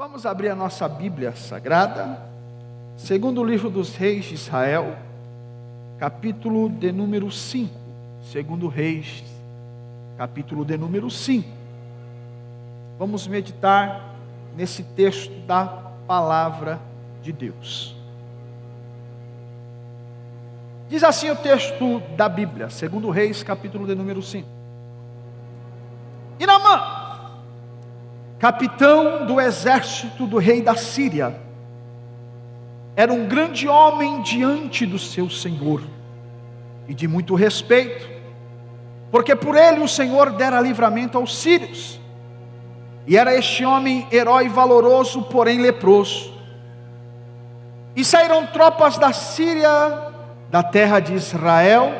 Vamos abrir a nossa Bíblia Sagrada, segundo livro dos Reis de Israel, capítulo de número 5. Segundo Reis, capítulo de número 5. Vamos meditar nesse texto da palavra de Deus. Diz assim o texto da Bíblia, segundo Reis, capítulo de número 5. E Naamã, capitão do exército do rei da Síria, era um grande homem diante do seu senhor, e de muito respeito, porque por ele o Senhor dera livramento aos sírios. E era este homem herói valoroso, porém leproso. E saíram tropas da Síria, da terra de Israel,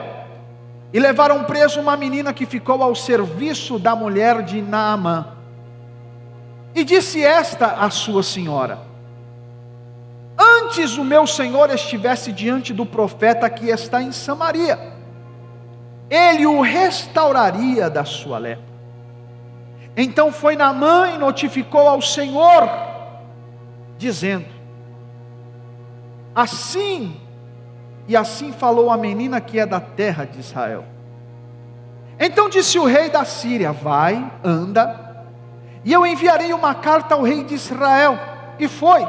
e levaram preso uma menina que ficou ao serviço da mulher de Naamã. E disse esta à sua senhora: antes o meu senhor estivesse diante do profeta que está em Samaria, ele o restauraria da sua lepra. Então foi Naamã e notificou ao Senhor, dizendo: assim falou a menina que é da terra de Israel. Então disse o rei da Síria: vai, anda, e eu enviarei uma carta ao rei de Israel. E foi,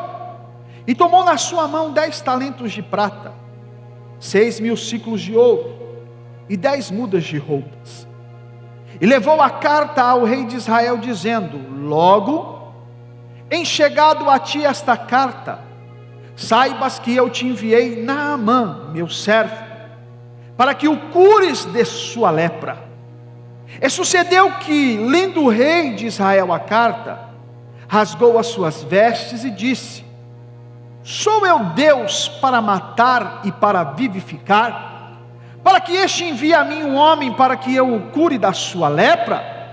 e tomou na sua mão 10 talentos de prata, 6.000 ciclos de ouro, e 10 mudas de roupas. E levou a carta ao rei de Israel, dizendo: logo, em chegado a ti esta carta, saibas que eu te enviei Naamã, meu servo, para que o cures de sua lepra. E sucedeu que, lendo o rei de Israel a carta, rasgou as suas vestes e disse: sou eu Deus para matar e para vivificar? Para que este envie a mim um homem para que eu o cure da sua lepra?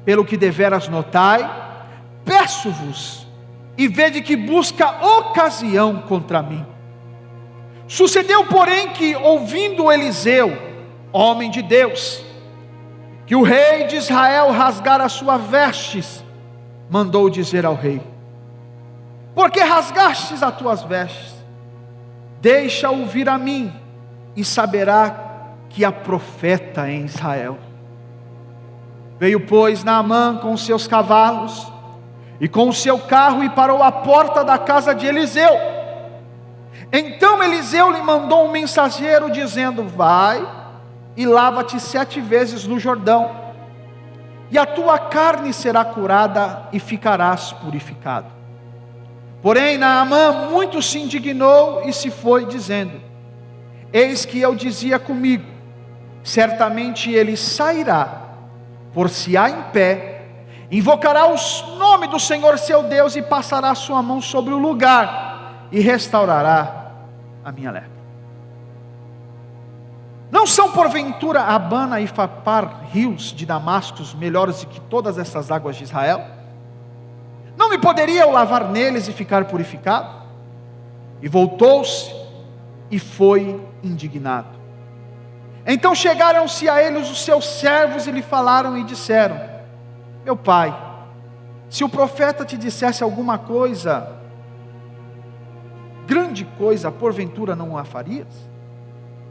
Pelo que deveras notai, peço-vos, e vede que busca ocasião contra mim. Sucedeu, porém, que ouvindo Eliseu, homem de Deus, que o rei de Israel rasgara as suas vestes, mandou dizer ao rei: por que rasgastes as tuas vestes? Deixa-o vir a mim, e saberá que há profeta em Israel. Veio, pois, Naamã com os seus cavalos e com o seu carro, e parou à porta da casa de Eliseu. Então Eliseu lhe mandou um mensageiro, dizendo: vai e lava-te 7 vezes no Jordão, e a tua carne será curada e ficarás purificado. Porém Naamã muito se indignou e se foi, dizendo: eis que eu dizia comigo, certamente ele sairá, por-se-á em pé, invocará o nome do Senhor seu Deus, e passará a sua mão sobre o lugar, e restaurará a minha lepra. Não são porventura Abana e Fapar, rios de Damasco, melhores do que todas essas águas de Israel? Não me poderia eu lavar neles e ficar purificado? E voltou-se e foi indignado. Então chegaram-se a ele os seus servos e lhe falaram e disseram: meu pai, se o profeta te dissesse alguma coisa, grande coisa, porventura não a farias?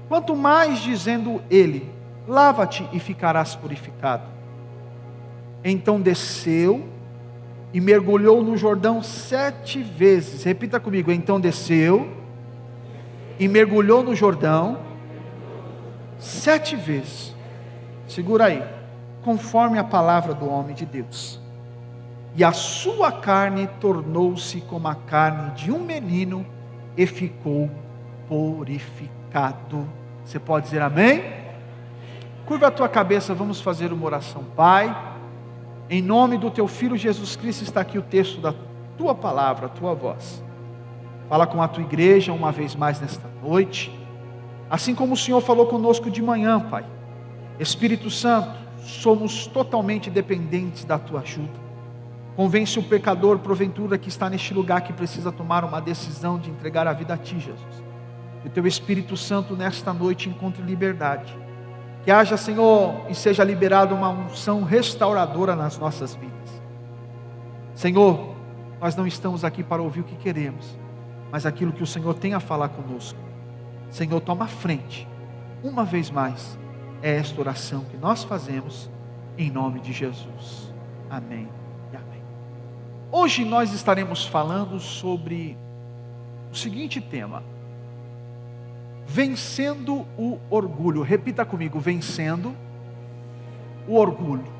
Quanto mais dizendo ele: lava-te e ficarás purificado. Então desceu e mergulhou no Jordão 7 vezes. Repita comigo: então desceu e mergulhou no Jordão 7 vezes. Segura aí. Conforme a palavra do homem de Deus. E a sua carne tornou-se como a carne de um menino, e ficou purificado. Você pode dizer amém? Curva a tua cabeça, vamos fazer uma oração. Pai, em nome do teu Filho Jesus Cristo, está aqui o texto da tua palavra, a tua voz. Fala com a tua igreja uma vez mais nesta noite, assim como o Senhor falou conosco de manhã, Pai. Espírito Santo, somos totalmente dependentes da tua ajuda. Convence o pecador, porventura, que está neste lugar, que precisa tomar uma decisão de entregar a vida a ti, Jesus. Que o teu Espírito Santo nesta noite encontre liberdade. Que haja, Senhor, e seja liberada uma unção restauradora nas nossas vidas. Senhor, nós não estamos aqui para ouvir o que queremos, mas aquilo que o Senhor tem a falar conosco. Senhor, toma a frente. Uma vez mais, é esta oração que nós fazemos em nome de Jesus. Amém e amém. Hoje nós estaremos falando sobre o seguinte tema: vencendo o orgulho. Repita comigo: vencendo o orgulho.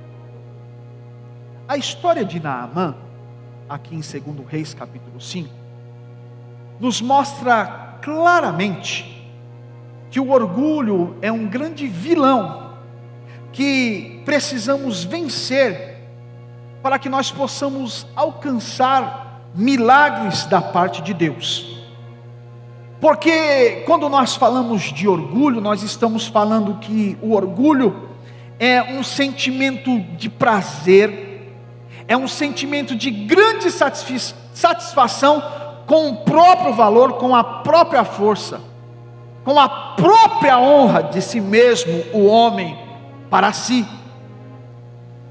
A história de Naamã, aqui em 2 Reis capítulo 5, nos mostra claramente que o orgulho é um grande vilão que precisamos vencer para que nós possamos alcançar milagres da parte de Deus. Porque quando nós falamos de orgulho, nós estamos falando que o orgulho é um sentimento de prazer, é um sentimento de grande satisfação com o próprio valor, com a própria força, com a própria honra de si mesmo, o homem, para si.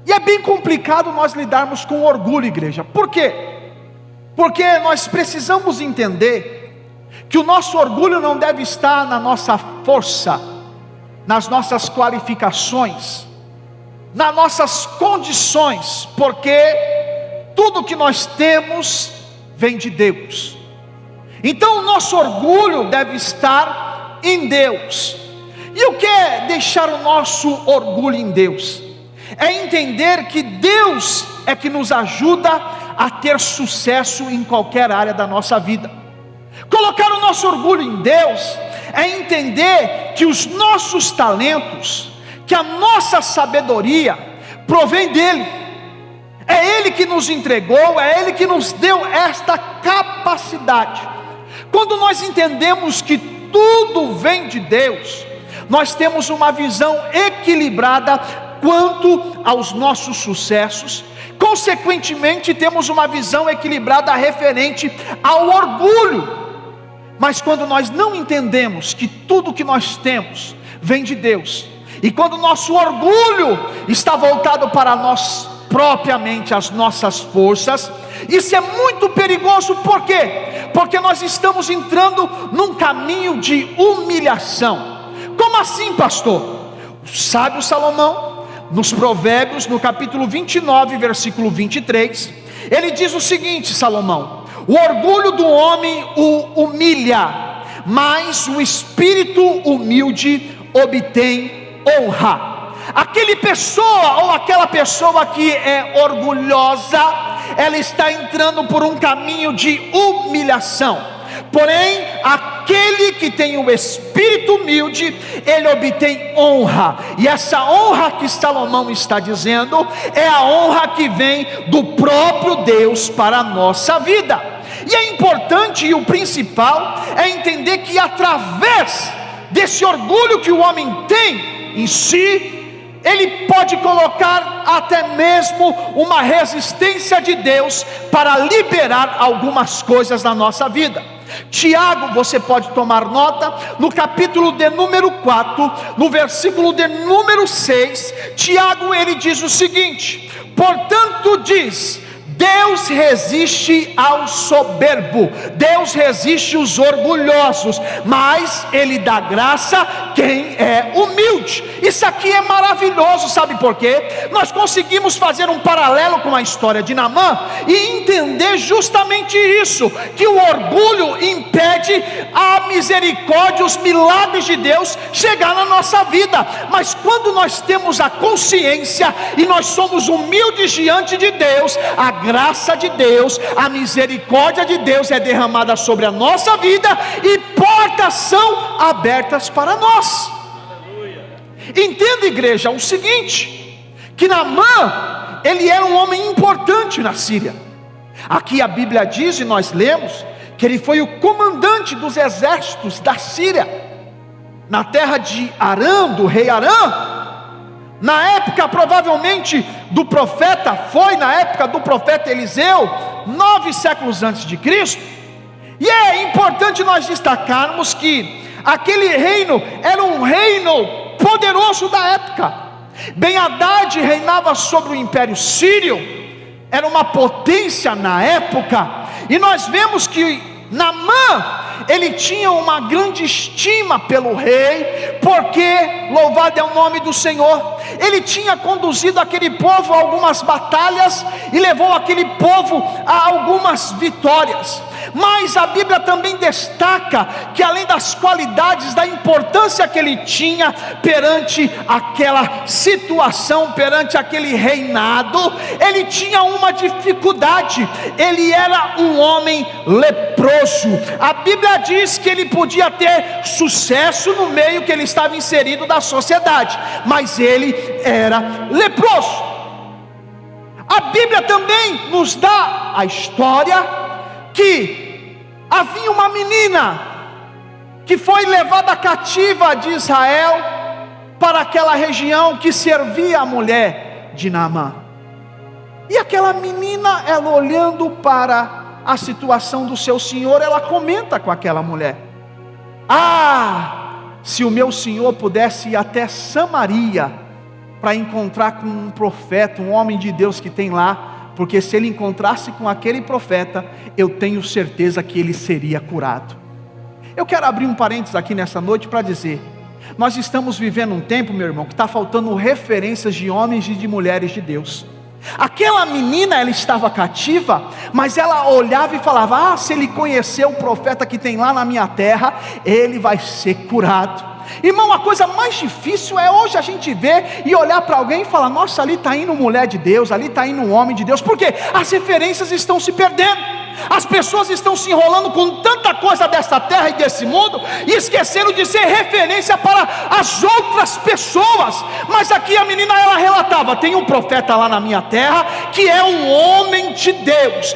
E é bem complicado nós lidarmos com orgulho, igreja. Por quê? Porque nós precisamos entender que o nosso orgulho não deve estar na nossa força, nas nossas qualificações, nas nossas condições, porque tudo que nós temos vem de Deus. Então o nosso orgulho deve estar em Deus. E o que é deixar o nosso orgulho em Deus? É entender que Deus é que nos ajuda a ter sucesso em qualquer área da nossa vida. Colocar o nosso orgulho em Deus é entender que os nossos talentos, que a nossa sabedoria provém dEle. É Ele que nos entregou, é Ele que nos deu esta capacidade. Quando nós entendemos que tudo vem de Deus, nós temos uma visão equilibrada quanto aos nossos sucessos. Consequentemente, temos uma visão equilibrada referente ao orgulho. Mas quando nós não entendemos que tudo que nós temos vem de Deus, e quando o nosso orgulho está voltado para nós propriamente, as nossas forças, isso é muito perigoso. Por quê? Porque nós estamos entrando num caminho de humilhação. Como assim, pastor? O sábio Salomão, nos Provérbios, no capítulo 29, versículo 23, ele diz o seguinte: Salomão: o orgulho do homem o humilha, mas o espírito humilde obtém honra. Aquela pessoa que é orgulhosa, ela está entrando por um caminho de humilhação. Porém, aquele que tem o espírito humilde, ele obtém honra. E essa honra que Salomão está dizendo é a honra que vem do próprio Deus para a nossa vida. E é importante, e o principal é entender que através desse orgulho que o homem tem em si, ele pode colocar até mesmo uma resistência de Deus para liberar algumas coisas na nossa vida. Tiago, você pode tomar nota, no capítulo de número 4, no versículo de número 6, Tiago ele diz o seguinte: portanto diz, Deus resiste ao soberbo, Deus resiste os orgulhosos, mas Ele dá graça quem é humilde. Isso aqui é maravilhoso, sabe por quê? Nós conseguimos fazer um paralelo com a história de Naamã e entender justamente isso, que o orgulho impede a misericórdia, os milagres de Deus chegar na nossa vida. Mas quando nós temos a consciência e nós somos humildes diante de Deus, a graça de Deus, a misericórdia de Deus é derramada sobre a nossa vida e portas são abertas para nós. Aleluia. Entenda, igreja, o seguinte, que Naamã, ele era um homem importante na Síria. Aqui a Bíblia diz, e nós lemos, que ele foi o comandante dos exércitos da Síria, na terra de Arã, do rei Arã. Na época provavelmente do profeta, foi na época do profeta Eliseu, 9 séculos antes de Cristo. E é importante nós destacarmos que aquele reino era um reino poderoso da época. Ben-Hadad reinava sobre o império sírio, era uma potência na época, e nós vemos que Naamã, ele tinha uma grande estima pelo rei, porque, louvado é o nome do Senhor, ele tinha conduzido aquele povo a algumas batalhas, e levou aquele povo a algumas vitórias. Mas a Bíblia também destaca que, além das qualidades, da importância que ele tinha perante aquela situação, perante aquele reinado, ele tinha uma dificuldade: ele era um homem leproso. A Bíblia diz que ele podia ter sucesso no meio que ele estava inserido da sociedade, mas ele era leproso. A Bíblia também nos dá a história que havia uma menina que foi levada cativa de Israel para aquela região, que servia a mulher de Naamã. E aquela menina, ela olhando para a situação do seu senhor, ela comenta com aquela mulher: se o meu senhor pudesse ir até Samaria para encontrar com um profeta, um homem de Deus que tem lá, porque se ele encontrasse com aquele profeta, eu tenho certeza que ele seria curado. Eu quero abrir um parênteses aqui nessa noite para dizer: nós estamos vivendo um tempo, meu irmão, que está faltando referências de homens e de mulheres de Deus. Aquela menina, ela estava cativa, mas ela olhava e falava: se ele conhecer o profeta que tem lá na minha terra, ele vai ser curado. Irmão, a coisa mais difícil é hoje a gente ver e olhar para alguém e falar: nossa, ali está indo mulher de Deus, ali está indo um homem de Deus. Por quê? As referências estão se perdendo. As pessoas estão se enrolando com tanta coisa dessa terra e desse mundo, e esqueceram de ser referência para as outras pessoas. Mas aqui a menina, ela relatava: tem um profeta lá na minha terra, que é um homem de Deus.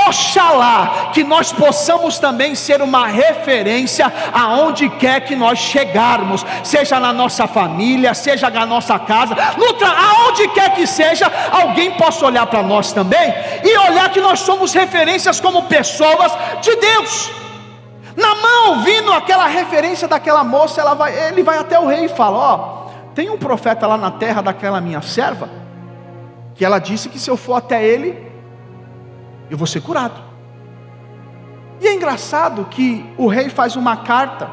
Oxalá que nós possamos também ser uma referência aonde quer que nós chegarmos, seja na nossa família, seja na nossa casa, aonde quer que seja, alguém possa olhar para nós também e olhar que nós somos referências como pessoas de Deus. Naamã, ouvindo aquela referência daquela moça, ele vai até o rei e fala: tem um profeta lá na terra daquela minha serva, que ela disse que se eu for até ele, eu vou ser curado. E é engraçado que o rei faz uma carta,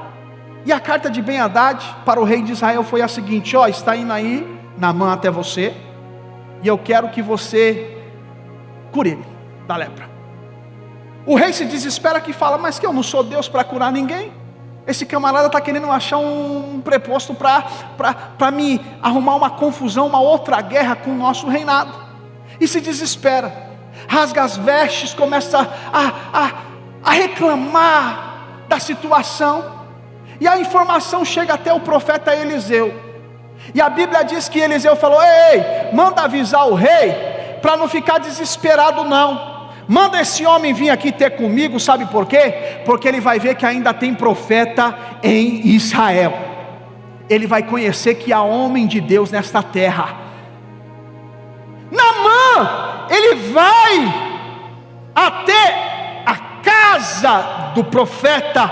e a carta de Ben-Hadad para o rei de Israel foi a seguinte: está indo aí Naamã até você, e eu quero que você cure ele da lepra. O rei se desespera, que fala: mas que eu não sou Deus para curar ninguém? Esse camarada está querendo achar um preposto para me arrumar uma confusão, uma outra guerra com o nosso reinado. E se desespera, rasga as vestes, começa a reclamar da situação. E a informação chega até o profeta Eliseu, e a Bíblia diz que Eliseu falou: ei, manda avisar o rei, para não ficar desesperado não. Manda esse homem vir aqui ter comigo, sabe por quê? Porque ele vai ver que ainda tem profeta em Israel. Ele vai conhecer que há homem de Deus nesta terra. Naamã, ele vai até a casa do profeta.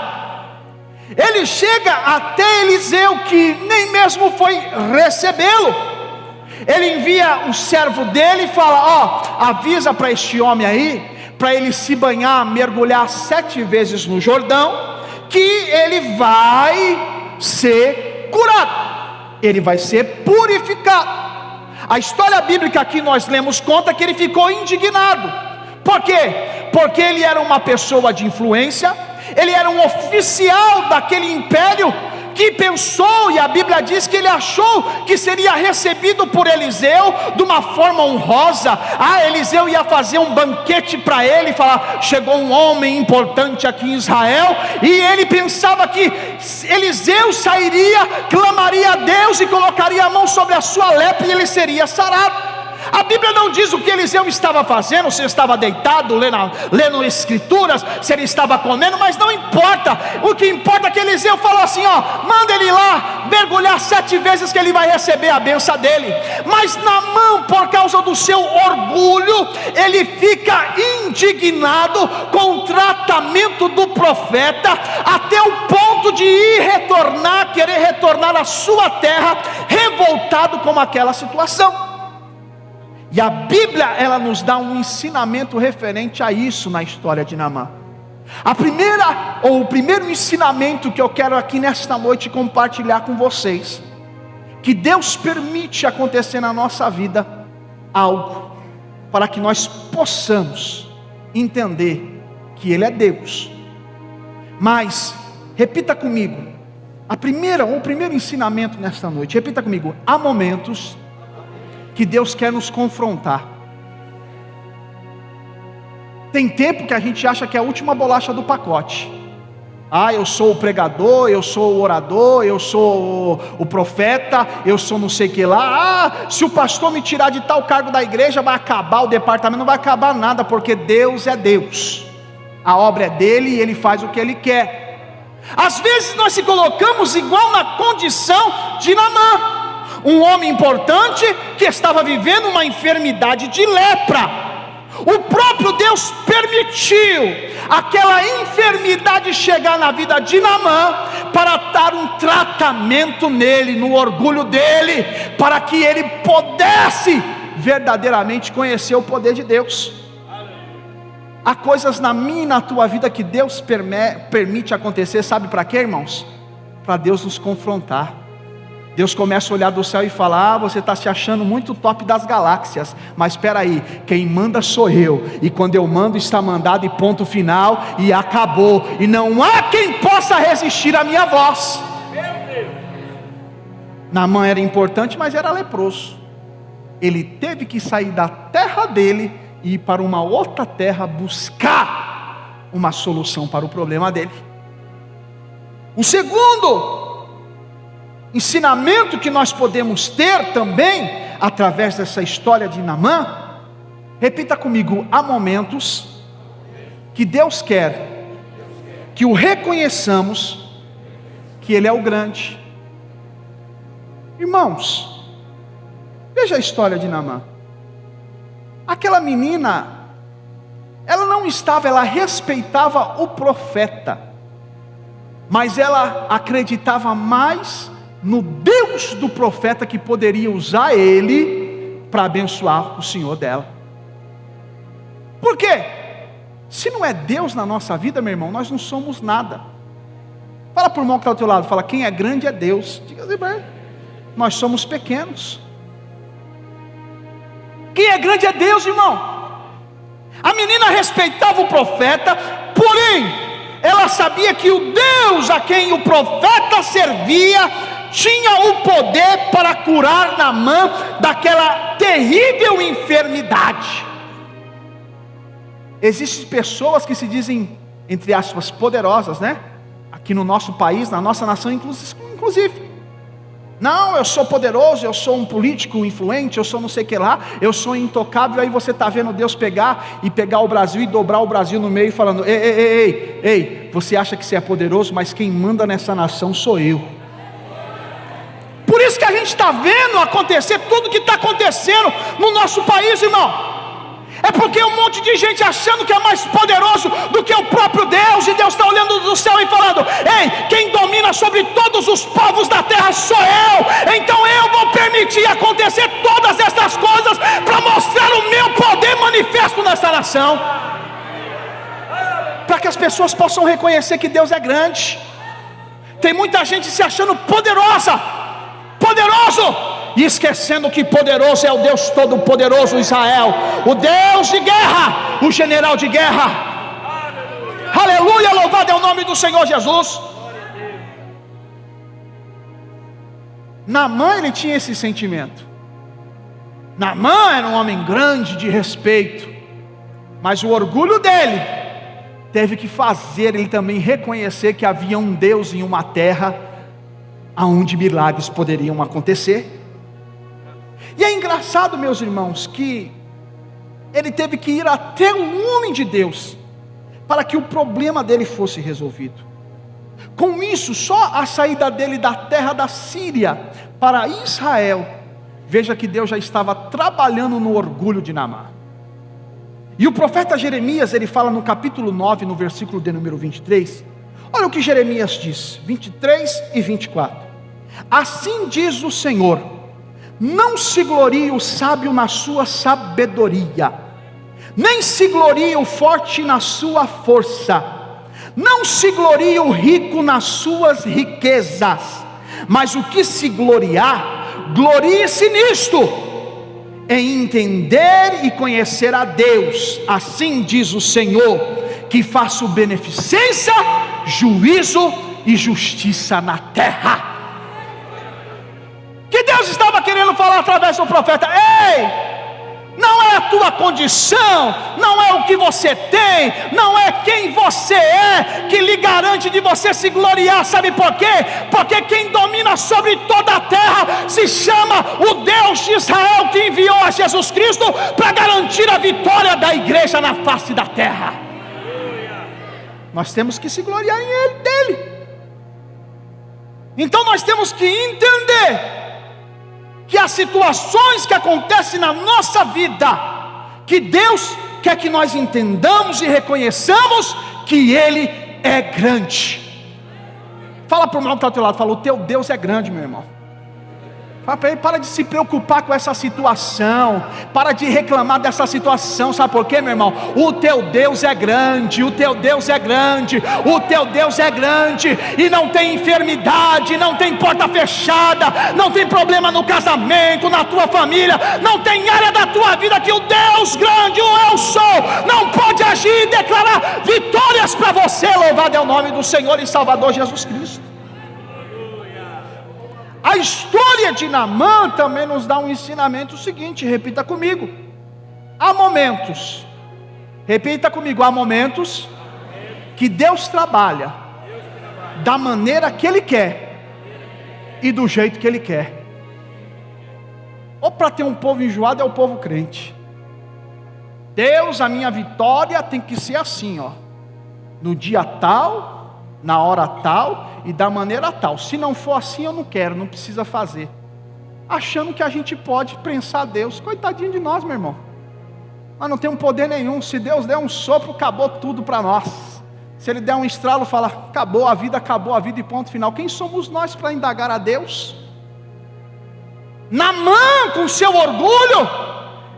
Ele chega até Eliseu, que nem mesmo foi recebê-lo. Ele envia o servo dele e fala: avisa para este homem aí, para ele se banhar, mergulhar 7 vezes no Jordão, que ele vai ser curado, ele vai ser purificado. A história bíblica que nós lemos conta que ele ficou indignado. Por quê? Porque ele era uma pessoa de influência, ele era um oficial daquele império, que pensou, e a Bíblia diz que ele achou que seria recebido por Eliseu de uma forma honrosa. Eliseu ia fazer um banquete para ele e falar: chegou um homem importante aqui em Israel. E ele pensava que Eliseu sairia, clamaria a Deus e colocaria a mão sobre a sua lepra e ele seria sarado. A Bíblia não diz o que Eliseu estava fazendo, se ele estava deitado, lendo escrituras, se ele estava comendo, mas não importa. O que importa é que Eliseu falou assim: manda ele lá mergulhar 7 vezes, que ele vai receber a benção dele. Mas Naamã, por causa do seu orgulho, ele fica indignado com o tratamento do profeta, até o ponto de querer retornar à sua terra, revoltado com aquela situação. E a Bíblia, ela nos dá um ensinamento referente a isso na história de Naamã. O primeiro ensinamento que eu quero aqui nesta noite compartilhar com vocês, que Deus permite acontecer na nossa vida algo, para que nós possamos entender que Ele é Deus. Mas, repita comigo, o primeiro ensinamento nesta noite, repita comigo: há momentos que Deus quer nos confrontar. Tem tempo que a gente acha que é a última bolacha do pacote. Eu sou o pregador, eu sou o orador, eu sou o profeta, eu sou não sei o que lá. Se o pastor me tirar de tal cargo da igreja, vai acabar o departamento. Não vai acabar nada, porque Deus é Deus. A obra é dele e ele faz o que ele quer. Às vezes nós se colocamos igual na condição de Naamã, um homem importante que estava vivendo uma enfermidade de lepra. O próprio Deus permitiu aquela enfermidade chegar na vida de Naamã, para dar um tratamento nele, no orgulho dele, para que ele pudesse verdadeiramente conhecer o poder de Deus. Há coisas na minha e na tua vida que Deus permite acontecer, sabe para quê, irmãos? Para Deus nos confrontar. Deus começa a olhar do céu e fala: você está se achando muito top das galáxias, mas espera aí, quem manda sou eu, e quando eu mando está mandado, e ponto final, e acabou, e não há quem possa resistir à minha voz. Naamã era importante, mas era leproso. Ele teve que sair da terra dele e ir para uma outra terra buscar uma solução para o problema dele. O segundo ensinamento que nós podemos ter também, através dessa história de Naamã, repita comigo: há momentos que Deus quer que o reconheçamos que Ele é o grande. Irmãos, veja a história de Naamã. Aquela menina, ela respeitava o profeta, mas ela acreditava mais no Deus do profeta, que poderia usar ele para abençoar o Senhor dela. Por quê? Se não é Deus na nossa vida, meu irmão, nós não somos nada. Fala para o irmão que está ao teu lado, fala: quem é grande é Deus. Diga assim para ele: nós somos pequenos. Quem é grande é Deus, irmão. A menina respeitava o profeta, porém ela sabia que o Deus a quem o profeta servia tinha o poder para curar Naamã daquela terrível enfermidade. Existem pessoas que se dizem, entre aspas, poderosas, né? Aqui no nosso país, na nossa nação inclusive. Não, eu sou poderoso, eu sou um político influente, eu sou não sei o que lá, eu sou intocável. Aí você está vendo Deus pegar o Brasil e dobrar o Brasil no meio, falando: ei, você acha que você é poderoso, mas quem manda nessa nação sou eu. Por isso que a gente está vendo acontecer tudo que está acontecendo no nosso país, irmão. É porque um monte de gente achando que é mais poderoso do que o próprio Deus, e Deus está olhando do céu e falando: ei, quem domina sobre todos os povos da terra sou eu, então eu vou permitir acontecer todas essas coisas para mostrar o meu poder manifesto nessa nação, para que as pessoas possam reconhecer que Deus é grande. Tem muita gente se achando poderoso, e esquecendo que poderoso é o Deus Todo-Poderoso, Israel, o Deus de guerra, o general de guerra. Aleluia, louvado é o nome do Senhor Jesus. Naamã, ele tinha esse sentimento. Naamã era um homem grande, de respeito, mas o orgulho dele teve que fazer ele também reconhecer que havia um Deus em uma terra aonde milagres poderiam acontecer. E é engraçado, meus irmãos, que ele teve que ir até o homem de Deus para que o problema dele fosse resolvido. Com isso, só a saída dele da terra da Síria para Israel, veja que Deus já estava trabalhando no orgulho de Naamã. E o profeta Jeremias, ele fala no capítulo 9, no versículo de número 23, olha o que Jeremias diz, 23 e 24: assim diz o Senhor: Não se glorie o sábio na sua sabedoria, nem se glorie o forte na sua força, não se glorie o rico nas suas riquezas, mas o que se gloriar, glorie-se nisto, em entender e conhecer a Deus. Assim diz o Senhor, que faço beneficência, juízo e justiça na terra. Que Deus estava querendo falar através do profeta: ei, não é a tua condição, não é o que você tem, não é quem você é que lhe garante de você se gloriar. Sabe por quê? Porque quem domina sobre toda a terra se chama o Deus de Israel, que enviou a Jesus Cristo para garantir a vitória da igreja na face da terra. Nós temos que se gloriar em Ele, dele. Então nós temos que entender que as situações que acontecem na nossa vida, que Deus quer que nós entendamos e reconheçamos que Ele é grande. Fala para o irmão que está ao teu lado, fala: o teu Deus é grande, meu irmão. Fala para ele: para de se preocupar com essa situação, para de reclamar dessa situação. Sabe por quê, meu irmão? O teu Deus é grande, o teu Deus é grande, o teu Deus é grande. E não tem enfermidade, não tem porta fechada, não tem problema no casamento, na tua família, não tem área da tua vida que o Deus grande, o eu sou, não pode agir e declarar vitórias para você. Louvado é o nome do Senhor e Salvador Jesus Cristo. A história de Naamã também nos dá um ensinamento seguinte, repita comigo: há momentos, repita comigo, há momentos que Deus trabalha da maneira que Ele quer e do jeito que Ele quer. Ou para ter um povo enjoado é o povo crente. Deus, a minha vitória tem que ser assim, ó, no dia tal, na hora tal e da maneira tal. Se não for assim, eu não quero, não precisa fazer. Achando que a gente pode prensar Deus. Coitadinho de nós, meu irmão. Nós não temos poder nenhum. Se Deus der um sopro, acabou tudo para nós. Se Ele der um estralo, fala: acabou a vida e ponto final. Quem somos nós para indagar a Deus? Naamã, com seu orgulho,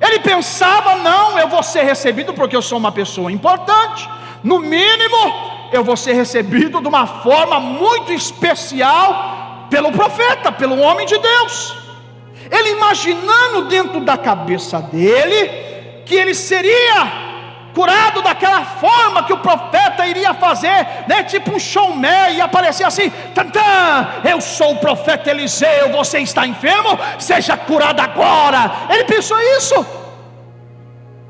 ele pensava: não, eu vou ser recebido porque eu sou uma pessoa importante. No mínimo, eu vou ser recebido de uma forma muito especial pelo profeta, pelo homem de Deus. Ele imaginando dentro da cabeça dele que ele seria curado daquela forma que o profeta iria fazer, né? Tipo um showman, ia aparecer assim: tantã, eu sou o profeta Eliseu, você está enfermo, seja curado agora. Ele pensou isso,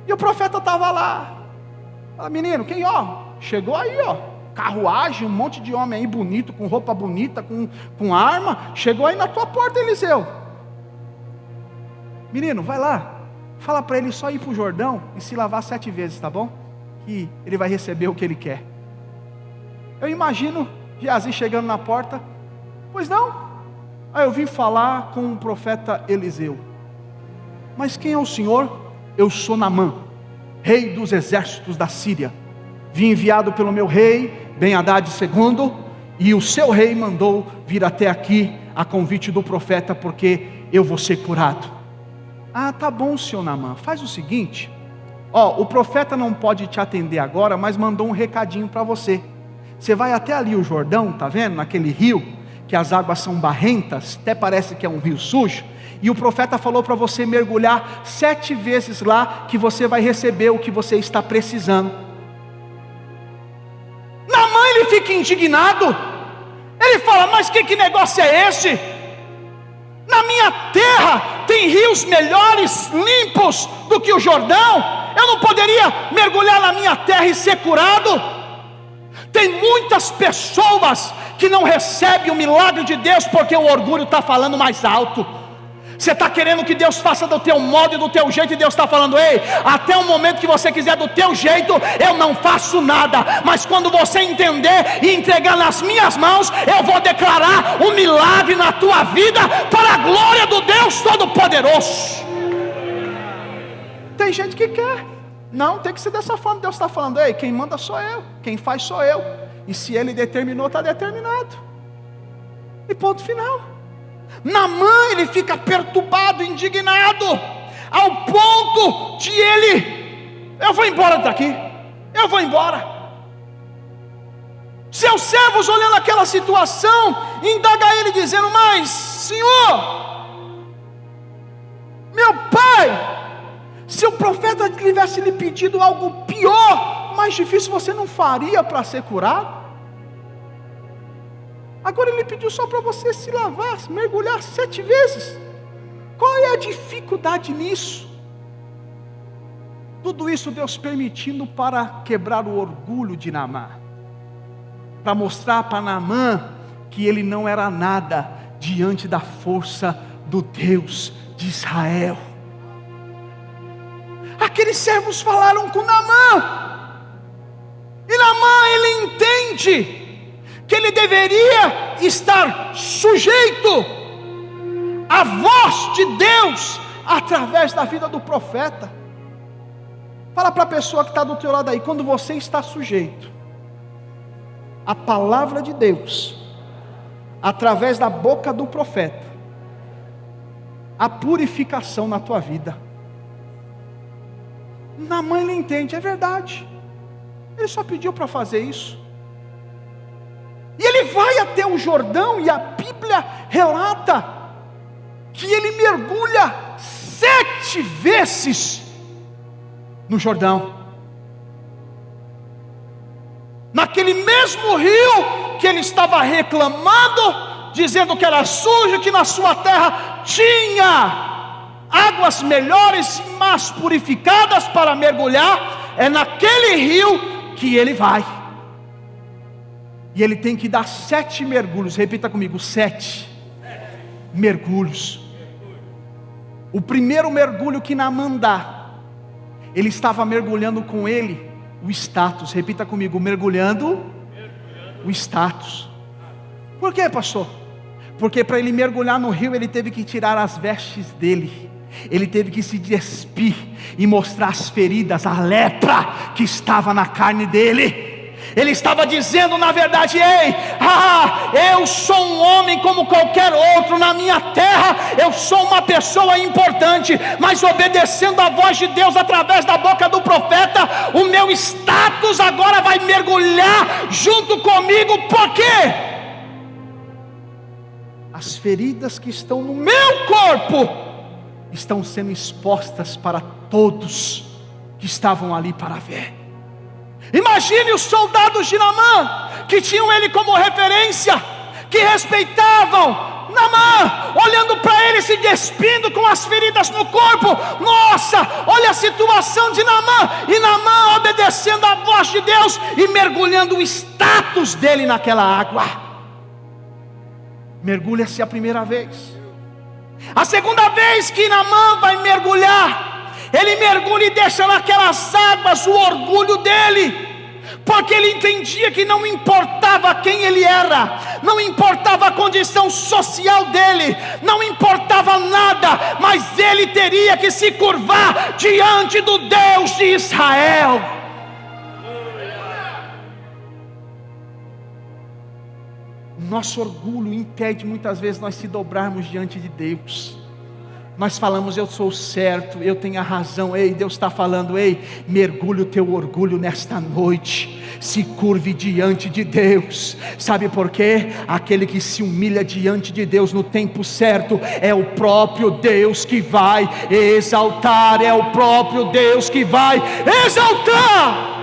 e o profeta estava lá. Fala: menino, quem ó? Chegou aí, ó, carruagem, um monte de homem aí bonito, com roupa bonita, com arma, chegou aí na tua porta, Eliseu. Menino, vai lá, fala para ele só ir para o Jordão e se lavar 7 vezes, tá bom? Que ele vai receber o que ele quer. Eu imagino Geazi chegando na porta: pois não? Aí eu vim falar com o profeta Eliseu. Mas quem é o senhor? Eu sou Naamã, rei dos exércitos da Síria. Vim enviado pelo meu rei Ben-Hadad II, e o seu rei mandou vir até aqui a convite do profeta, porque eu vou ser curado. Ah, tá bom, senhor Naamã, faz o seguinte, ó, o profeta não pode te atender agora, mas mandou um recadinho para você. Você vai até ali o Jordão, tá vendo, naquele rio, que as águas são barrentas, até parece que é um rio sujo, e o profeta falou para você mergulhar 7 vezes lá, que você vai receber o que você está precisando. Naamã, ele fica indignado, ele fala: mas que negócio é esse? Na minha terra tem rios melhores, limpos do que o Jordão, eu não poderia mergulhar na minha terra e ser curado? Tem muitas pessoas que não recebem o milagre de Deus porque o orgulho está falando mais alto. Você está querendo que Deus faça do teu modo e do teu jeito, e Deus está falando: ei, até o momento que você quiser do teu jeito, eu não faço nada, mas quando você entender e entregar nas minhas mãos, eu vou declarar um milagre na tua vida, para a glória do Deus Todo-Poderoso. Tem gente que quer, não, tem que ser dessa forma. Deus está falando: ei, quem manda sou eu, quem faz sou eu, e se Ele determinou, está determinado, e ponto final. Naamã, ele fica perturbado, indignado, ao ponto de eu vou embora daqui, eu vou embora. Seus servos, olhando aquela situação, indaga ele dizendo: mas Senhor, meu pai, se o profeta tivesse lhe pedido algo pior, mais difícil, você não faria para ser curado? Agora ele pediu só para você se lavar, se mergulhar 7 vezes. Qual é a dificuldade nisso? Tudo isso Deus permitindo para quebrar o orgulho de Naamã, para mostrar para Naamã que ele não era nada diante da força do Deus de Israel. Aqueles servos falaram com Naamã, e Naamã, ele entende que ele deveria estar sujeito à voz de Deus através da vida do profeta. Fala para a pessoa que está do teu lado aí: quando você está sujeito à palavra de Deus através da boca do profeta, a purificação na tua vida. Naamã, ele entende, é verdade, ele só pediu para fazer isso. E ele vai até o Jordão, e a Bíblia relata que ele mergulha 7 vezes no Jordão, naquele mesmo rio que ele estava reclamando, dizendo que era sujo, que na sua terra tinha águas melhores e mais purificadas para mergulhar. É naquele rio que ele vai, e ele tem que dar 7 mergulhos. Repita comigo: 7 mergulhos. O primeiro mergulho que Naamã dá, ele estava mergulhando com ele o status. Repita comigo: mergulhando o status. Por quê, pastor? Porque para ele mergulhar no rio, ele teve que tirar as vestes dele, ele teve que se despir e mostrar as feridas, a lepra que estava na carne dele. Ele estava dizendo, na verdade: eu sou um homem como qualquer outro, na minha terra eu sou uma pessoa importante, mas obedecendo a voz de Deus através da boca do profeta, o meu status agora vai mergulhar junto comigo. Por quê? As feridas que estão no meu corpo estão sendo expostas para todos que estavam ali para ver. Imagine os soldados de Naamã, que tinham ele como referência, que respeitavam Naamã, olhando para ele, se despindo com as feridas no corpo. Nossa, olha a situação de Naamã, e Naamã obedecendo a voz de Deus e mergulhando o status dele naquela água. Mergulha-se a primeira vez. A segunda vez que Naamã vai mergulhar, ele mergulha e deixa naquelas águas o orgulho dele, porque ele entendia que não importava quem ele era, não importava a condição social dele, não importava nada, mas ele teria que se curvar diante do Deus de Israel. Nosso orgulho impede muitas vezes nós se dobrarmos diante de Deus. Nós falamos: eu sou certo, eu tenho a razão. Ei, Deus está falando: ei, mergulhe o teu orgulho nesta noite, se curve diante de Deus. Sabe por quê? Aquele que se humilha diante de Deus no tempo certo, é o próprio Deus que vai exaltar, é o próprio Deus que vai exaltar.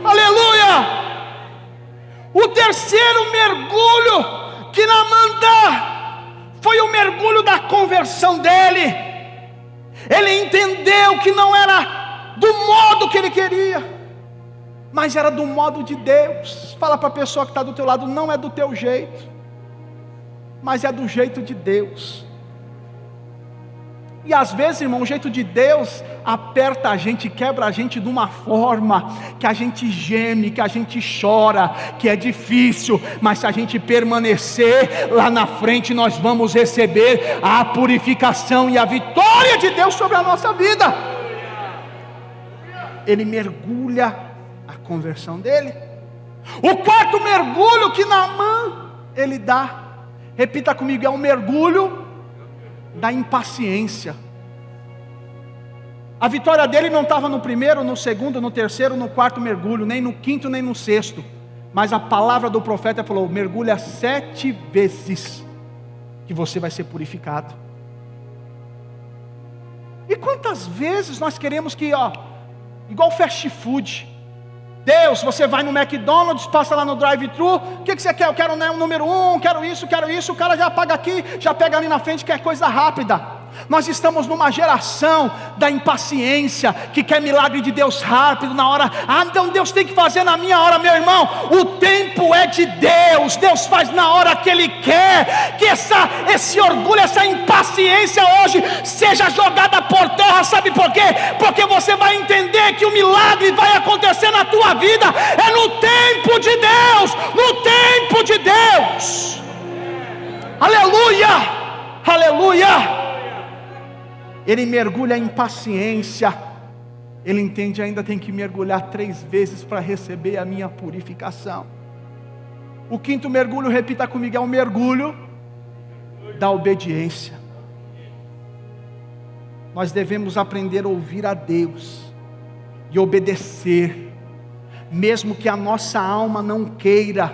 Aleluia! O terceiro mergulho que Naamã dá foi o mergulho da conversão dele. Ele entendeu que não era do modo que ele queria, mas era do modo de Deus. Fala para a pessoa que está do teu lado: não é do teu jeito, mas é do jeito de Deus. E às vezes, irmão, o jeito de Deus aperta a gente, quebra a gente de uma forma que a gente geme, que a gente chora, que é difícil, mas se a gente permanecer, lá na frente nós vamos receber a purificação e a vitória de Deus sobre a nossa vida. Ele mergulha a conversão dele. O quarto mergulho que Naamã ele dá Repita comigo: é um mergulho da impaciência. A vitória dele não estava no primeiro, no segundo, no terceiro, no quarto mergulho, nem no quinto, nem no sexto. Mas a palavra do profeta falou: mergulha 7 vezes, que você vai ser purificado. E quantas vezes nós queremos que, igual fast food, Deus, você vai no McDonald's, passa lá no drive-thru, o que você quer? Eu quero, né, um número 1, quero isso, o cara já paga aqui, já pega ali na frente, quer coisa rápida. Nós estamos numa geração da impaciência, que quer milagre de Deus rápido, na hora. Então Deus tem que fazer na minha hora. Meu irmão, o tempo é de Deus. Deus faz na hora que Ele quer. Que esse orgulho, essa impaciência hoje seja jogada por terra. Sabe por quê? Porque você vai entender que o milagre vai acontecer na tua vida. É no tempo de Deus. No tempo de Deus. Aleluia, aleluia. Ele mergulha em paciência. Ele entende, ainda tem que mergulhar 3 vezes para receber a minha purificação. O quinto mergulho, repita comigo, é o mergulho da obediência. Nós devemos aprender a ouvir a Deus e obedecer, mesmo que a nossa alma não queira.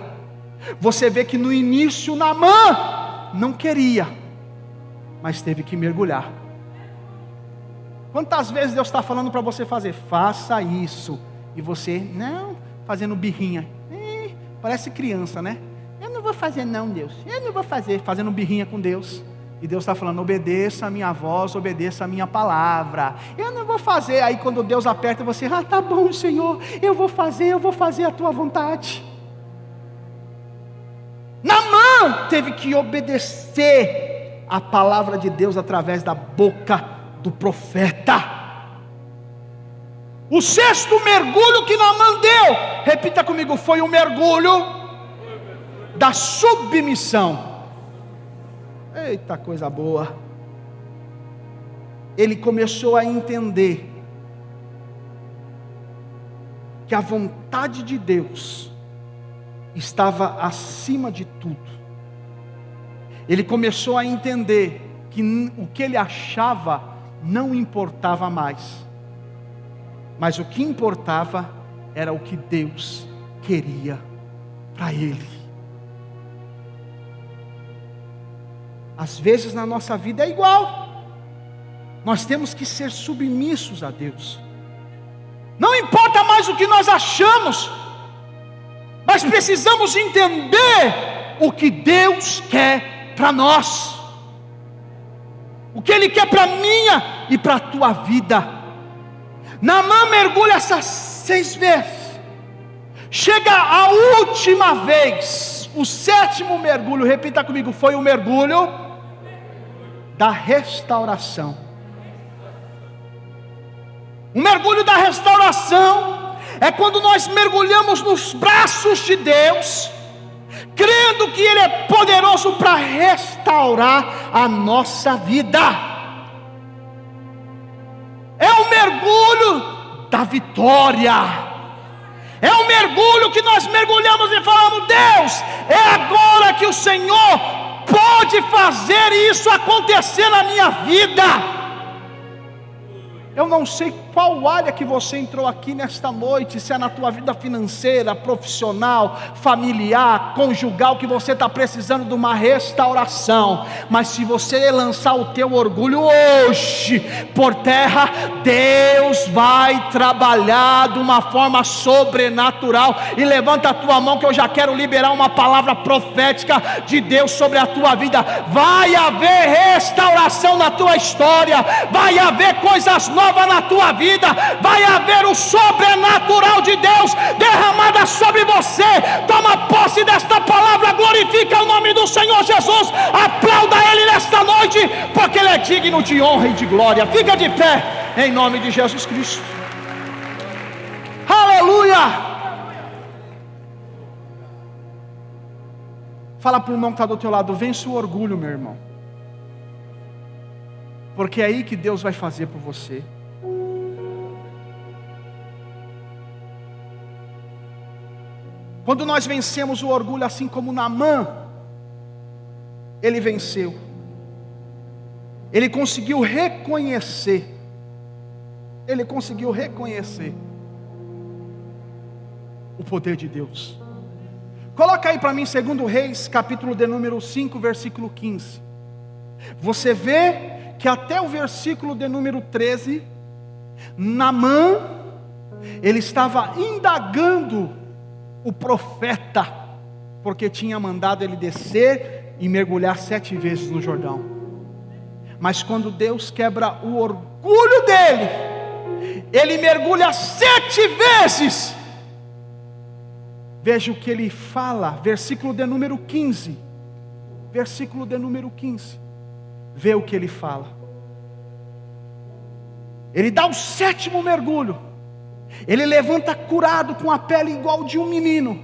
Você vê que no início Naamã não queria, mas teve que mergulhar. Quantas vezes Deus está falando para você fazer? Faça isso. E você, não, fazendo birrinha. Parece criança, né? Eu não vou fazer não, Deus. Eu não vou fazer. Fazendo birrinha com Deus. E Deus está falando: obedeça a minha voz, obedeça a minha palavra. Eu não vou fazer. Aí quando Deus aperta, você, tá bom, Senhor, eu vou fazer a tua vontade. Naamã teve que obedecer a palavra de Deus através da boca do profeta. O sexto mergulho que Naamã deu, repita comigo, foi o mergulho da submissão. Eita coisa boa. Ele começou a entender que a vontade de Deus estava acima de tudo. Ele começou a entender que o que ele achava não importava mais, mas o que importava era o que Deus queria para ele. Às vezes na nossa vida é igual. Nós temos que ser submissos a Deus. Não importa mais o que nós achamos, mas precisamos entender o que Deus quer para nós. O que Ele quer para a minha e para a tua vida. Naamã mergulha essas 6 vezes. Chega a última vez, o 7º mergulho, repita comigo, foi o mergulho da restauração. O mergulho da restauração é quando nós mergulhamos nos braços de Deus, crendo que Ele é poderoso para restaurar a nossa vida. É o mergulho da vitória. É o mergulho que nós mergulhamos e falamos: Deus, é agora que o Senhor pode fazer isso acontecer na minha vida. Eu não sei qual área que você entrou aqui nesta noite, se é na tua vida financeira, profissional, familiar, conjugal, que você está precisando de uma restauração. Mas se você lançar o teu orgulho hoje por terra, Deus vai trabalhar de uma forma sobrenatural. E levanta a tua mão que eu já quero liberar uma palavra profética de Deus sobre a tua vida. Vai haver restauração na tua história, vai haver coisas novas na tua vida, vai haver o sobrenatural de Deus derramada sobre você. Toma posse desta palavra, glorifica o nome do Senhor Jesus, aplauda Ele nesta noite, porque Ele é digno de honra e de glória. Fica de pé, em nome de Jesus Cristo. Aleluia. Fala para o irmão que está do teu lado: vence o orgulho, meu irmão, porque é aí que Deus vai fazer por você. Quando nós vencemos o orgulho, assim como Naamã, ele venceu. Ele conseguiu reconhecer. Ele conseguiu reconhecer o poder de Deus. Coloca aí para mim 2 Reis, capítulo de número 5, versículo 15. Você vê que até o versículo de número 13, Naamã, ele estava indagando o profeta, porque tinha mandado ele descer e mergulhar 7 vezes no Jordão. Mas quando Deus quebra o orgulho dele, ele mergulha 7 vezes. Veja o que ele fala, versículo de número 15. Versículo de número 15. Vê o que ele fala. Ele dá o 7º mergulho. Ele levanta curado, com a pele igual de um menino.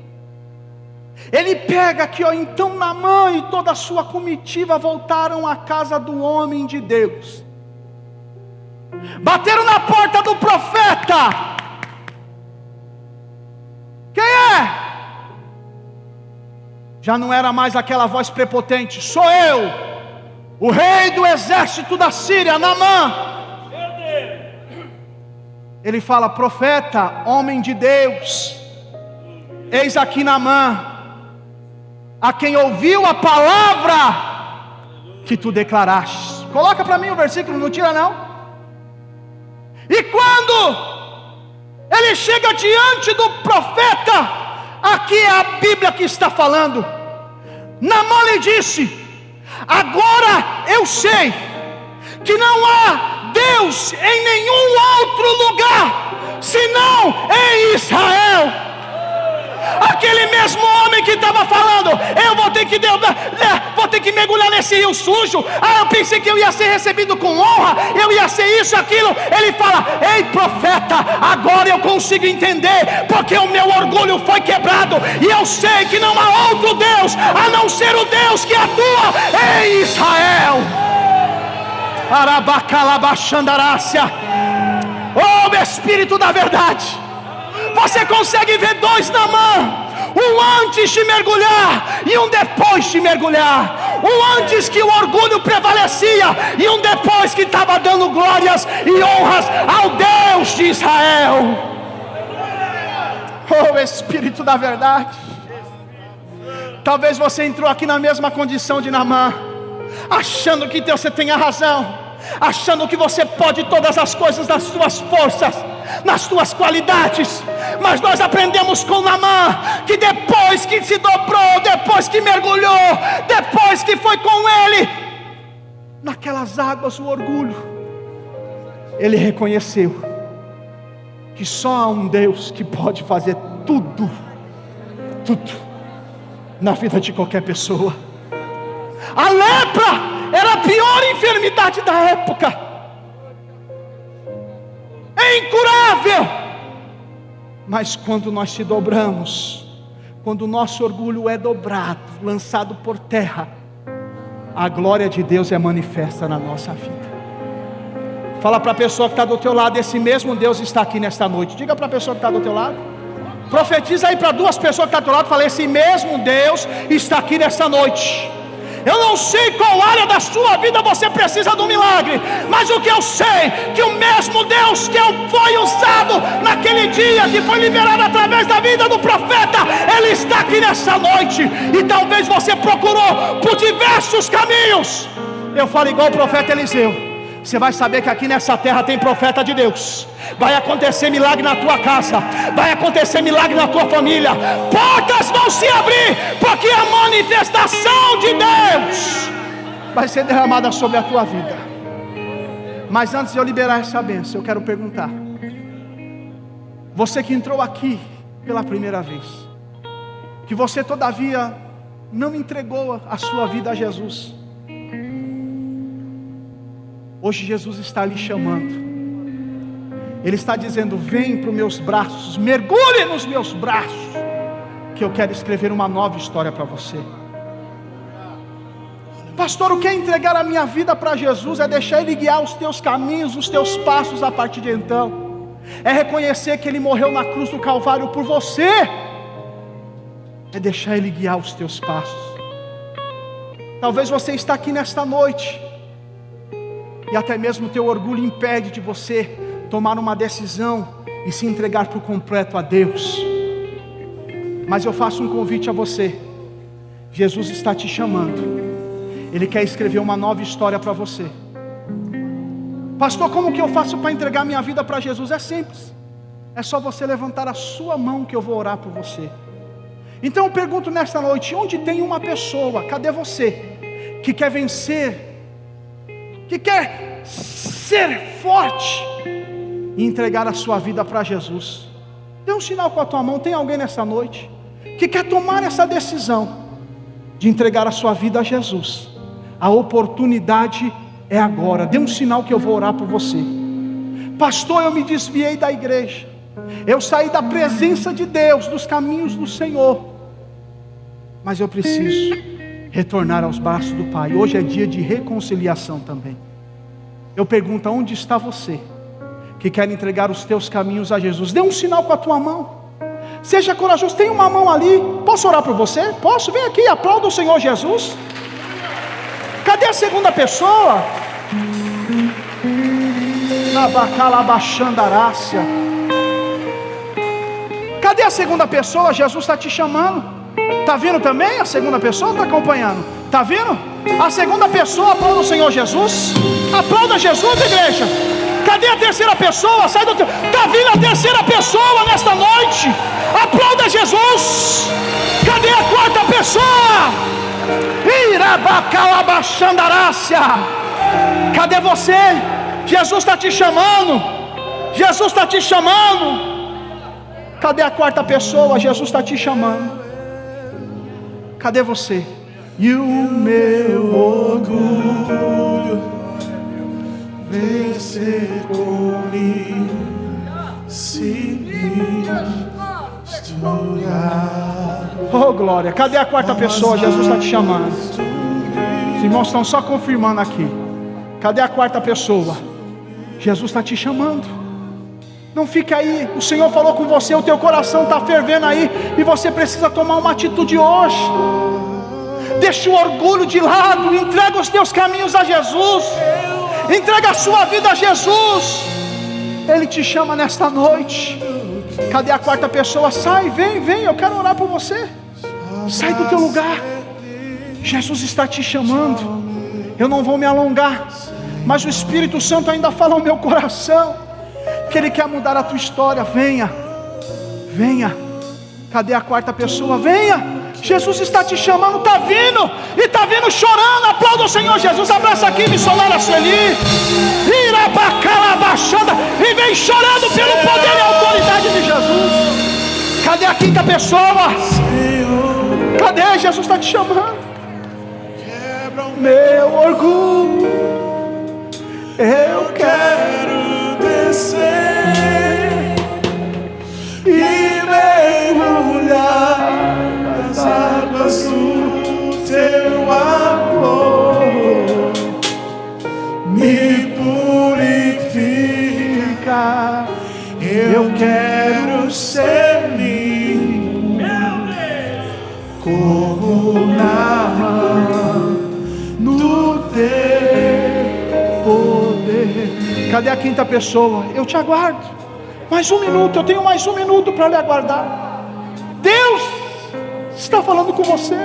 Ele pega aqui, ó, então Naamã e toda a sua comitiva voltaram à casa do homem de Deus. Bateram na porta do profeta. Quem é? Já não era mais aquela voz prepotente: sou eu, o rei do exército da Síria, Naamã. Ele fala: profeta, homem de Deus, eis aqui Naamã, a quem ouviu a palavra que tu declaraste. Coloca para mim o versículo, não tira não. E quando ele chega diante do profeta, aqui é a Bíblia que está falando, Naamã lhe disse: agora eu sei que não há Deus em nenhum outro lugar, senão em Israel. Aquele mesmo homem que estava falando: eu vou ter que mergulhar nesse rio sujo. Eu pensei que eu ia ser recebido com honra, eu ia ser isso, aquilo. Ele fala: ei profeta, agora eu consigo entender, porque o meu orgulho foi quebrado, e eu sei que não há outro Deus a não ser o Deus que atua em Israel. Arabacalabaxandarácia. Oh Espírito da verdade, você consegue ver 2 Naamã, um antes de mergulhar e um depois de mergulhar, um antes que o orgulho prevalecia e um depois que estava dando glórias e honras ao Deus de Israel. Oh Espírito da verdade, talvez você entrou aqui na mesma condição de Naamã, achando que você tem a razão, achando que você pode todas as coisas nas suas forças, nas suas qualidades. Mas nós aprendemos com Naamã que depois que se dobrou, depois que mergulhou, depois que foi com ele naquelas águas, o orgulho, ele reconheceu que só há um Deus que pode fazer tudo na vida de qualquer pessoa. A lepra era a pior enfermidade da época, é incurável. Mas quando nós se dobramos, quando o nosso orgulho é dobrado, lançado por terra, a glória de Deus é manifesta na nossa vida. Fala para a pessoa que está do teu lado: esse mesmo Deus está aqui nesta noite. Diga para a pessoa que está do teu lado. Profetiza aí para 2 pessoas que estão do teu lado. Fala: esse mesmo Deus está aqui nesta noite. Eu não sei qual área da sua vida você precisa de um milagre, mas o que eu sei, que o mesmo Deus que foi usado naquele dia, que foi liberado através da vida do profeta, Ele está aqui nessa noite. E talvez você procurou por diversos caminhos. Eu falo igual o profeta Eliseu: você vai saber que aqui nessa terra tem profeta de Deus. Vai acontecer milagre na tua casa, vai acontecer milagre na tua família. Portas vão se abrir, porque a manifestação de Deus vai ser derramada sobre a tua vida. Mas antes de eu liberar essa bênção, eu quero perguntar: você que entrou aqui pela primeira vez, que você todavia não entregou a sua vida a Jesus, hoje Jesus está lhe chamando. Ele está dizendo: vem para os meus braços, mergulhe nos meus braços, que eu quero escrever uma nova história para você. Pastor, o que é entregar a minha vida para Jesus? É deixar Ele guiar os teus caminhos, os teus passos a partir de então. É reconhecer que Ele morreu na cruz do Calvário por você. É deixar Ele guiar os teus passos. Talvez você está aqui nesta noite e até mesmo o teu orgulho impede de você tomar uma decisão e se entregar por completo a Deus. Mas eu faço um convite a você. Jesus está te chamando. Ele quer escrever uma nova história para você. Pastor, como que eu faço para entregar minha vida para Jesus? É simples. É só você levantar a sua mão que eu vou orar por você. Então eu pergunto nesta noite, onde tem uma pessoa, cadê você, que quer vencer, que quer ser forte e entregar a sua vida para Jesus? Dê um sinal com a tua mão. Tem alguém nessa noite que quer tomar essa decisão de entregar a sua vida a Jesus? A oportunidade é agora. Dê um sinal que eu vou orar por você. Pastor, eu me desviei da igreja, eu saí da presença de Deus, dos caminhos do Senhor, mas eu preciso retornar aos braços do Pai. Hoje é dia de reconciliação também. Eu pergunto, onde está você que quer entregar os teus caminhos a Jesus? Dê um sinal com a tua mão. Seja corajoso. Tem uma mão ali. Posso orar por você? Posso? Vem aqui, aplauda o Senhor Jesus. Cadê a segunda pessoa? Cadê a segunda pessoa? Jesus está te chamando. Está vindo também? A segunda pessoa está acompanhando. Está vindo? A segunda pessoa, aplauda o Senhor Jesus. Aplauda Jesus, igreja. Cadê a terceira pessoa? Sai do teu... Está vindo a terceira pessoa nesta noite. Aplauda Jesus. Cadê a quarta pessoa? Irabacalabaxandarácia. Cadê você? Jesus está te chamando. Jesus está te chamando. Cadê a quarta pessoa? Jesus está te chamando. Cadê você? E o meu orgulho vencer comigo, se misturar. Oh glória, cadê a quarta pessoa? Jesus está te chamando. Os irmãos estão só confirmando aqui. Cadê a quarta pessoa? Jesus está te chamando. Não fique aí, o Senhor falou com você, o teu coração está fervendo aí, e você precisa tomar uma atitude hoje. Deixa o orgulho de lado, entrega os teus caminhos a Jesus, entrega a sua vida a Jesus. Ele te chama nesta noite. Cadê a quarta pessoa? Sai, vem, eu quero orar por você. Sai do teu lugar. Jesus está te chamando. Eu não vou me alongar, mas o Espírito Santo ainda fala ao meu coração que Ele quer mudar a tua história. Venha. Cadê a quarta pessoa? Venha. Jesus está te chamando, está vindo, e está vindo chorando. Aplauda o Senhor Jesus. Abraça aqui, missionária Sueli. Irabacalabaxanda. E vem chorando pelo poder e autoridade de Jesus. Cadê a quinta pessoa? Cadê? Jesus está te chamando. Meu orgulho, eu quero descer e mergulhar nas águas do teu amor. Me purifica, eu quero ser limpo como na mão no teu poder. Cadê a quinta pessoa? Eu te aguardo. Mais um minuto, eu tenho mais um minuto para lhe aguardar. Deus está falando com você.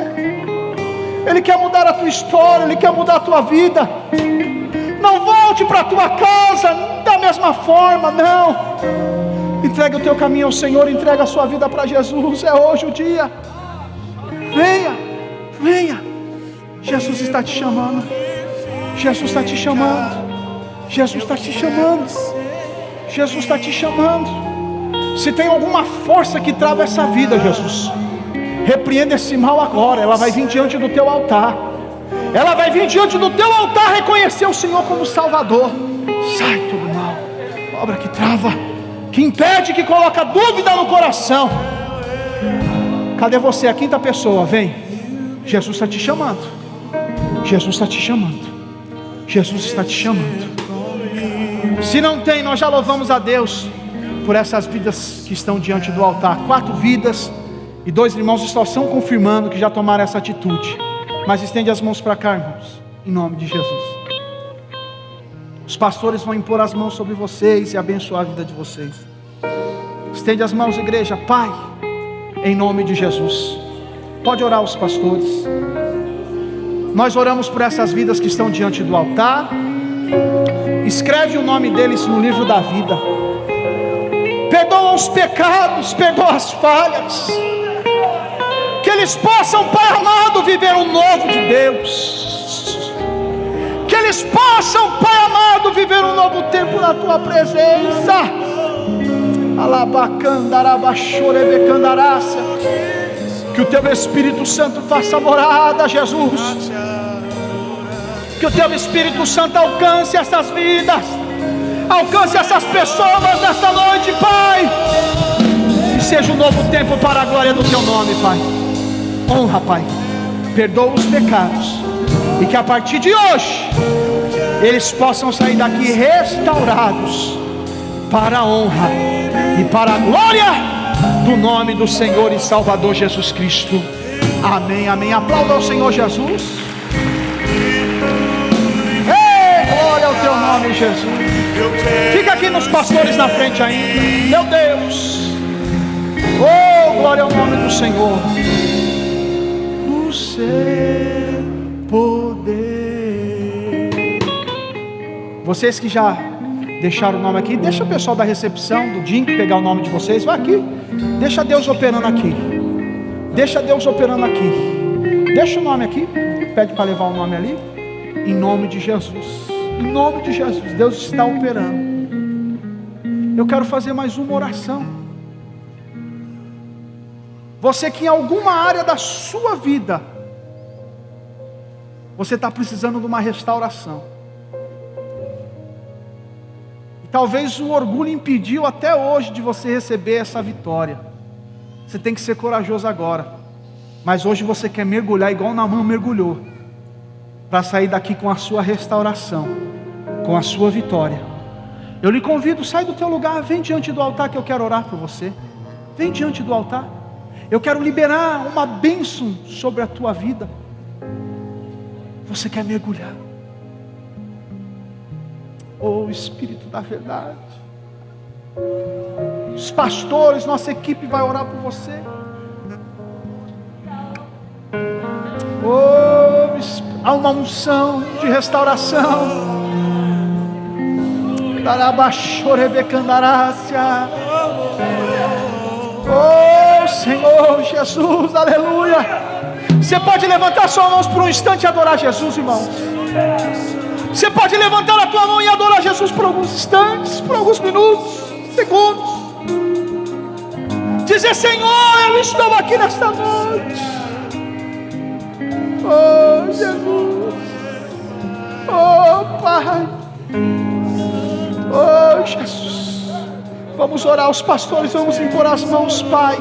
Ele quer mudar a tua história, Ele quer mudar a tua vida. Não volte para a tua casa da mesma forma, não. Entrega o teu caminho ao Senhor, entrega a sua vida para Jesus. É hoje o dia. Venha. Jesus está te chamando. Jesus está te chamando. Jesus está te chamando. Jesus está te chamando. Se tem alguma força que trava essa vida, Jesus, repreenda esse mal agora. Ela vai vir diante do teu altar. Ela vai vir diante do teu altar reconhecer o Senhor como Salvador. Sai todo mal, obra que trava, que impede, que coloca dúvida no coração. Cadê você? A quinta pessoa, vem. Jesus está te chamando. Jesus está te chamando. Jesus está te chamando. Se não tem, nós já louvamos a Deus por essas vidas que estão diante do altar. 4 vidas, e 2 irmãos estão confirmando que já tomaram essa atitude. Mas estende as mãos para cá, irmãos, em nome de Jesus. Os pastores vão impor as mãos sobre vocês e abençoar a vida de vocês. Estende as mãos, igreja. Pai, em nome de Jesus, pode orar os pastores. Nós oramos por essas vidas que estão diante do altar. Escreve o nome deles no livro da vida. Perdoa os pecados, perdoa as falhas. Que eles possam, Pai amado, viver um novo de Deus. Que eles possam, Pai amado, viver um novo tempo na Tua presença. Que o Teu Espírito Santo faça morada, Jesus. Que o Teu Espírito Santo alcance essas vidas, alcance essas pessoas nesta noite, Pai. Que seja um novo tempo para a glória do Teu nome, Pai. Honra, Pai. Perdoa os pecados. E que a partir de hoje eles possam sair daqui restaurados para a honra e para a glória do nome do Senhor e Salvador Jesus Cristo. Amém, amém. Aplauda ao Senhor Jesus. Glória ao Teu nome, Jesus. Fica aqui nos pastores na frente ainda. Meu Deus. Oh, glória ao nome do Senhor. Do seu poder. Vocês que já deixaram o nome aqui, deixa o pessoal da recepção, do DINC, pegar o nome de vocês. Vai aqui. Deixa Deus operando aqui. Deixa Deus operando aqui. Deixa o nome aqui. Pede para levar o nome ali. Em nome de Jesus. Em nome de Jesus, Deus está operando. Eu quero fazer mais uma oração. Você que em alguma área da sua vida você está precisando de uma restauração. E talvez o orgulho impediu até hoje de você receber essa vitória. Você tem que ser corajoso agora. Mas hoje você quer mergulhar igual Naamã mergulhou, para sair daqui com a sua restauração, com a sua vitória. Eu lhe convido, sai do teu lugar, vem diante do altar que eu quero orar por você. Vem diante do altar. Eu quero liberar uma bênção sobre a tua vida. Você quer mergulhar? Oh, Espírito da verdade. Os pastores, nossa equipe vai orar por você. Oh, há uma unção de restauração. Oh, Senhor Jesus, aleluia. Você pode levantar suas mãos por um instante e adorar Jesus, irmãos. Você pode levantar a tua mão e adorar Jesus por alguns instantes, por alguns minutos, segundos. Dizer: Senhor, eu estou aqui nesta noite. Oh, Jesus. Oh, Pai. Oh, Jesus. Vamos orar os pastores, vamos impor as mãos, Pai.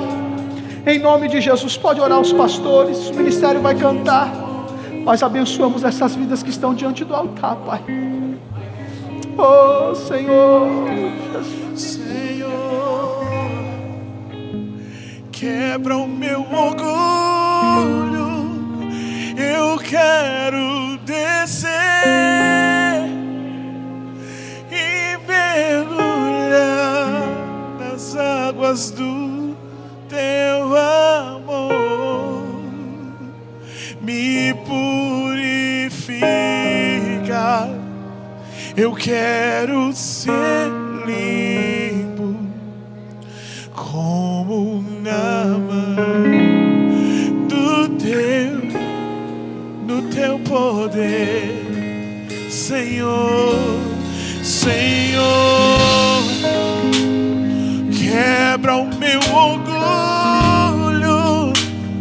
Em nome de Jesus, pode orar os pastores, o ministério vai cantar. Nós abençoamos essas vidas que estão diante do altar, Pai. Oh, Senhor Jesus. Senhor, quebra o meu orgulho. Eu quero descer e mergulhar nas águas do Teu amor. Me purifica. Eu quero ser limpo como Naamã no Teu poder, Senhor. Senhor, quebra o meu orgulho.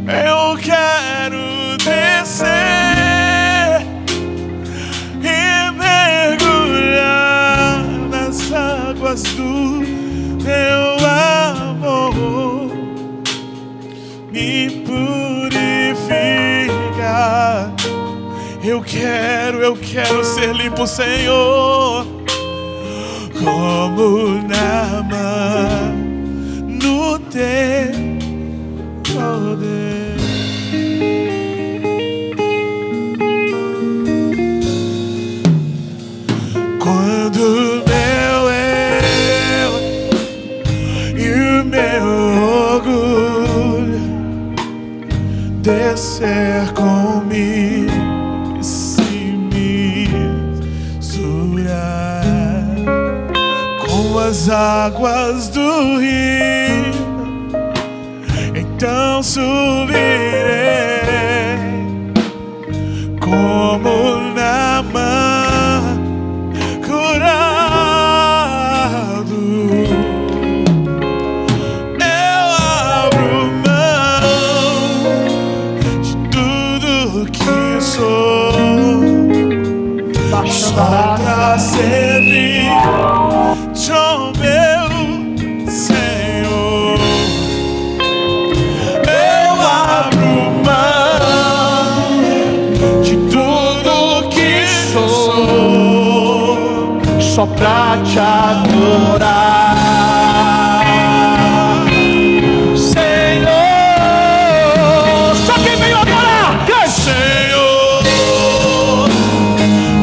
Eu quero descer e mergulhar nas águas do Teu amor. Me purifica. Eu quero ser limpo, Senhor, como Naamã no Teu poder. meu orgulho descer comigo e se misturar com as águas do rio, então subirei como Naamã curado. Eu abro mão de tudo que sou só pra servir o meu Senhor. Eu abro mão de tudo que sou só pra te adorar, Senhor. Só quem veio adorar, Senhor,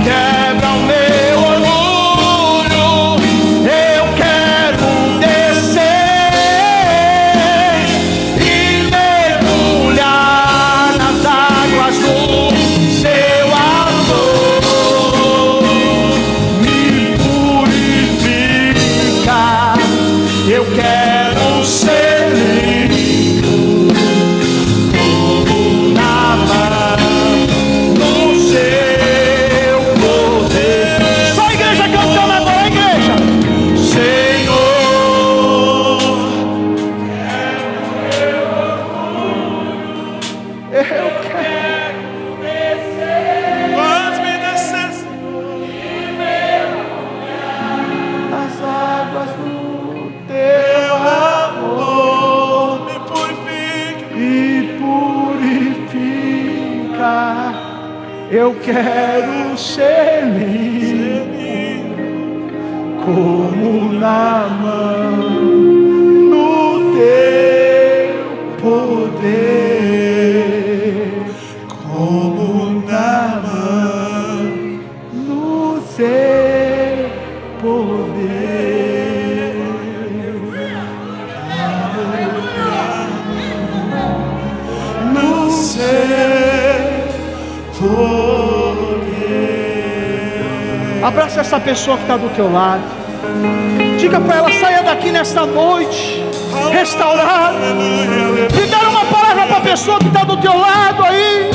quebra o meu orgulho. Eu quero descer e mergulhar nas águas do seu amor. Me purifica. Eu quero ser limpo como Naamã no seu poder. Só a igreja cantando agora, a igreja. Senhor, eu quero faz-me descer as águas do teu amor. me purifica. E purifica. Eu quero ser limpo como Naamã no teu poder, como Naamã no teu poder. No seu poder. Abraça essa pessoa que está do teu lado. Diga para ela: saia daqui nesta noite restaurado. Libera uma palavra para a pessoa que está do teu lado aí.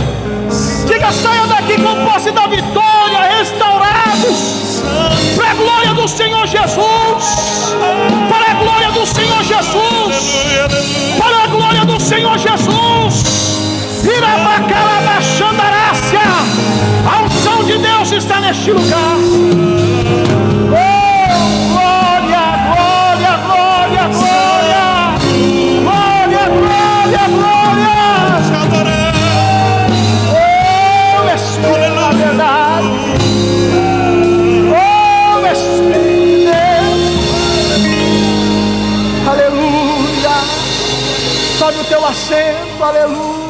Diga: saia daqui com posse da vitória, restaurados, para a glória do Senhor Jesus, para a glória do Senhor Jesus, para a glória do Senhor Jesus. Irabacarabachandarácia, a unção de Deus está neste lugar. Oh, glória, glória, glória, glória, glória, glória, glória. Oh, Espírito da verdade. Oh, Espírito de Deus. Aleluia. Sobe o teu assento, aleluia.